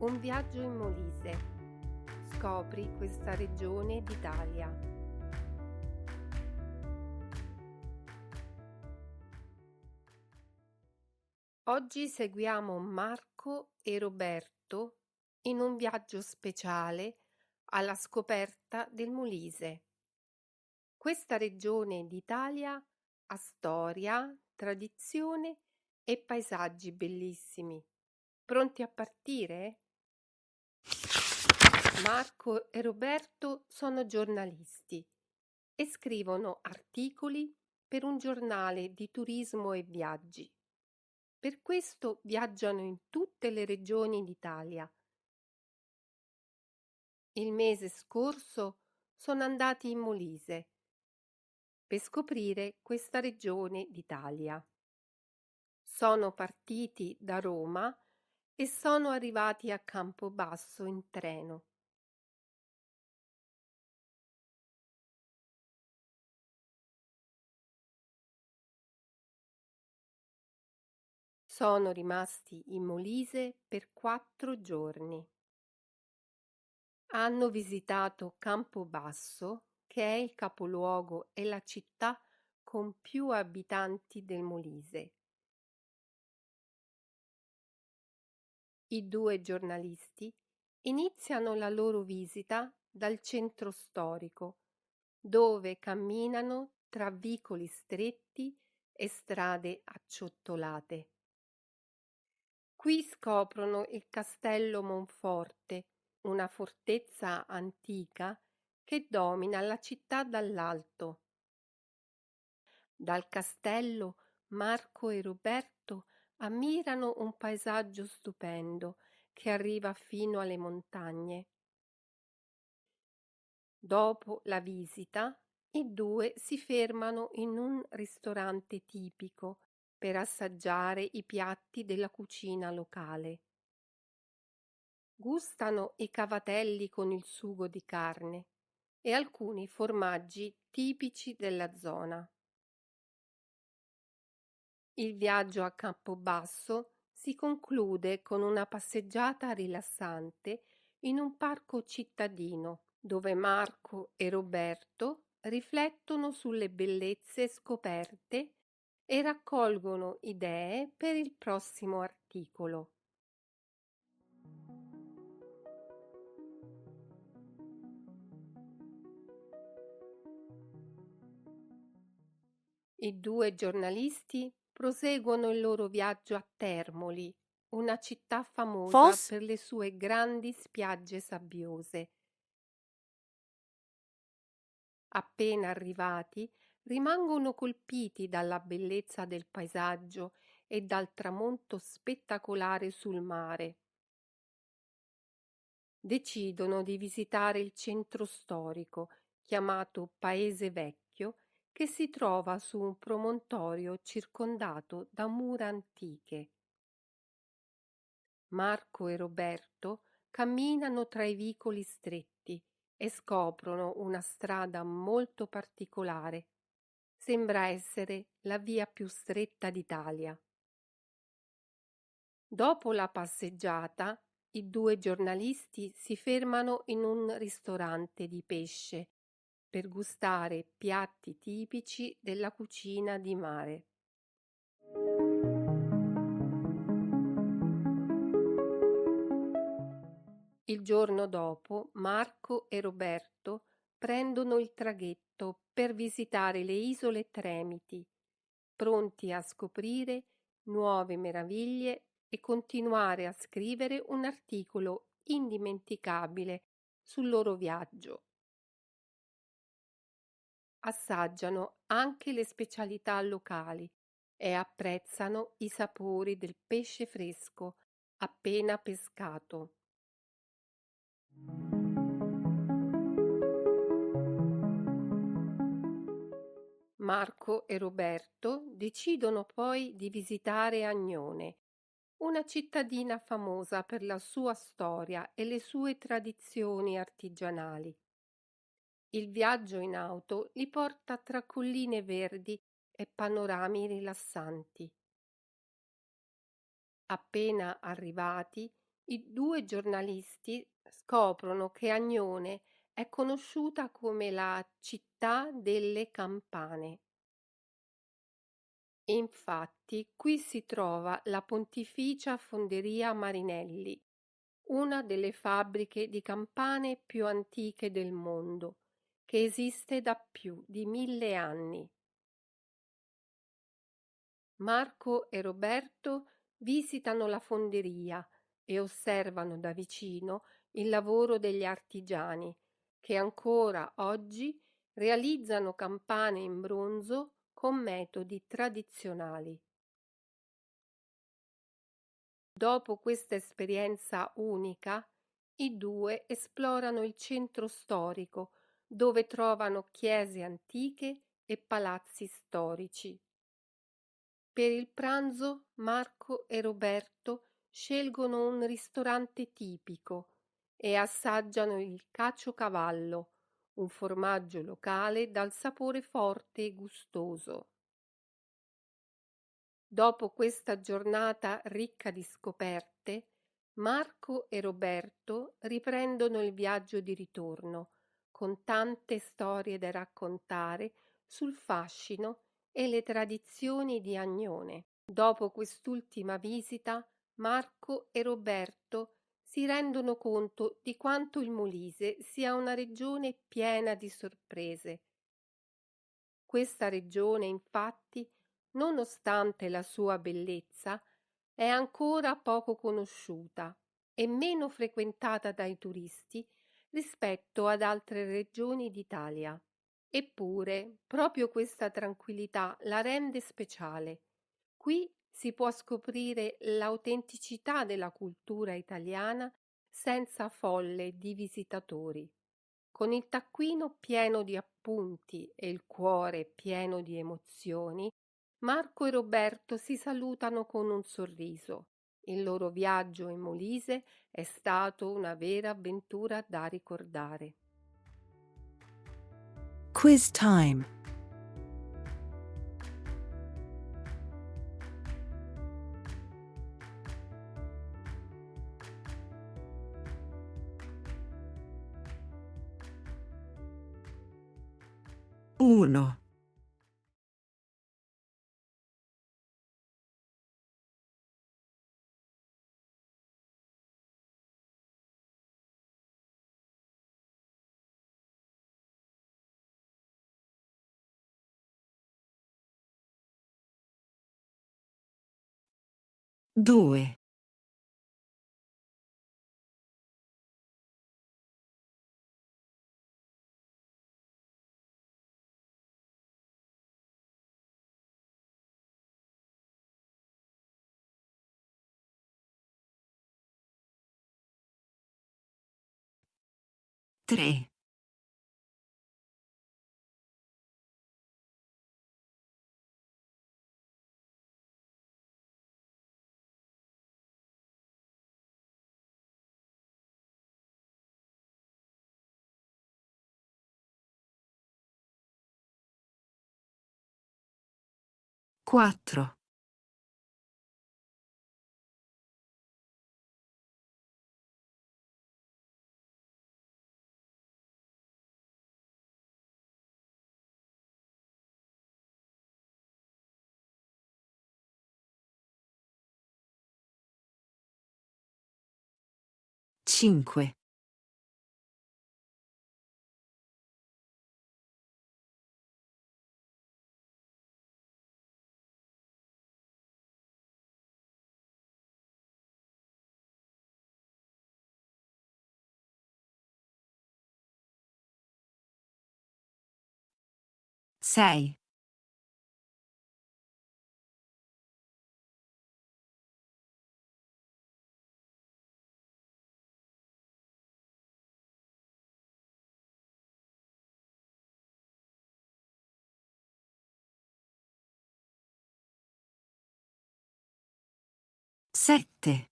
Un viaggio in Molise. Scopri questa regione d'Italia. Oggi seguiamo Marco e Roberto in un viaggio speciale alla scoperta del Molise. Questa regione d'Italia ha storia, tradizione e paesaggi bellissimi. Pronti a partire? Marco e Roberto sono giornalisti e scrivono articoli per un giornale di turismo e viaggi. Per questo viaggiano in tutte le regioni d'Italia. Il mese scorso sono andati in Molise per scoprire questa regione d'Italia. Sono partiti da Roma e sono arrivati a Campobasso in treno. Sono rimasti in Molise per 4 giorni. Hanno visitato Campobasso, che è il capoluogo e la città con più abitanti del Molise. I 2 giornalisti iniziano la loro visita dal centro storico, dove camminano tra vicoli stretti e strade acciottolate. Qui scoprono il castello Monforte, una fortezza antica che domina la città dall'alto. Dal castello Marco e Roberto ammirano un paesaggio stupendo che arriva fino alle montagne. Dopo la visita, i 2 si fermano in un ristorante tipico per assaggiare i piatti della cucina locale. Gustano i cavatelli con il sugo di carne e alcuni formaggi tipici della zona. Il viaggio a Campobasso si conclude con una passeggiata rilassante in un parco cittadino, dove Marco e Roberto riflettono sulle bellezze scoperte e raccolgono idee per il prossimo articolo. I 2 giornalisti proseguono il loro viaggio a Termoli, una città famosa per le sue grandi spiagge sabbiose. Appena arrivati, rimangono colpiti dalla bellezza del paesaggio e dal tramonto spettacolare sul mare. Decidono di visitare il centro storico, chiamato Paese Vecchio, che si trova su un promontorio circondato da mura antiche. Marco e Roberto camminano tra i vicoli stretti e scoprono una strada molto particolare. Sembra essere la via più stretta d'Italia. Dopo la passeggiata, i 2 giornalisti si fermano in un ristorante di pesce per gustare piatti tipici della cucina di mare. Il giorno dopo, Marco e Roberto prendono il traghetto per visitare le isole Tremiti, pronti a scoprire nuove meraviglie e continuare a scrivere un articolo indimenticabile sul loro viaggio. Assaggiano anche le specialità locali e apprezzano i sapori del pesce fresco appena pescato. Marco e Roberto decidono poi di visitare Agnone, una cittadina famosa per la sua storia e le sue tradizioni artigianali. Il viaggio in auto li porta tra colline verdi e panorami rilassanti. Appena arrivati, I due giornalisti scoprono che Agnone è conosciuta come la città delle campane. Infatti, qui si trova la Pontificia Fonderia Marinelli, una delle fabbriche di campane più antiche del mondo, che esiste da più di 1000 anni. Marco e Roberto visitano la fonderia e osservano da vicino il lavoro degli artigiani, che ancora oggi realizzano campane in bronzo con metodi tradizionali. Dopo questa esperienza unica, i due esplorano il centro storico, dove trovano chiese antiche e palazzi storici. Per il pranzo Marco e Roberto scelgono un ristorante tipico e assaggiano il caciocavallo, un formaggio locale dal sapore forte e gustoso. Dopo questa giornata ricca di scoperte, Marco e Roberto riprendono il viaggio di ritorno, con tante storie da raccontare sul fascino e le tradizioni di Agnone. Dopo quest'ultima visita, Marco e Roberto si rendono conto di quanto il Molise sia una regione piena di sorprese. Questa regione, infatti, nonostante la sua bellezza, è ancora poco conosciuta e meno frequentata dai turisti rispetto ad altre regioni d'Italia. Eppure, proprio questa tranquillità la rende speciale. Qui si può scoprire l'autenticità della cultura italiana senza folle di visitatori. Con il taccuino pieno di appunti e il cuore pieno di emozioni, Marco e Roberto si salutano con un sorriso. Il loro viaggio in Molise è stato una vera avventura da ricordare. Quiz time. Uno, 2, 3, 4, 5, sei, sette,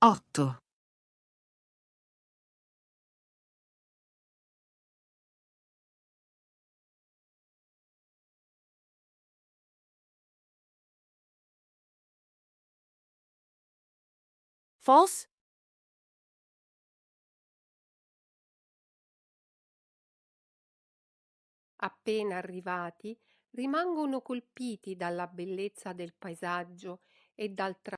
8, False. Appena arrivati, rimangono colpiti dalla bellezza del paesaggio e dal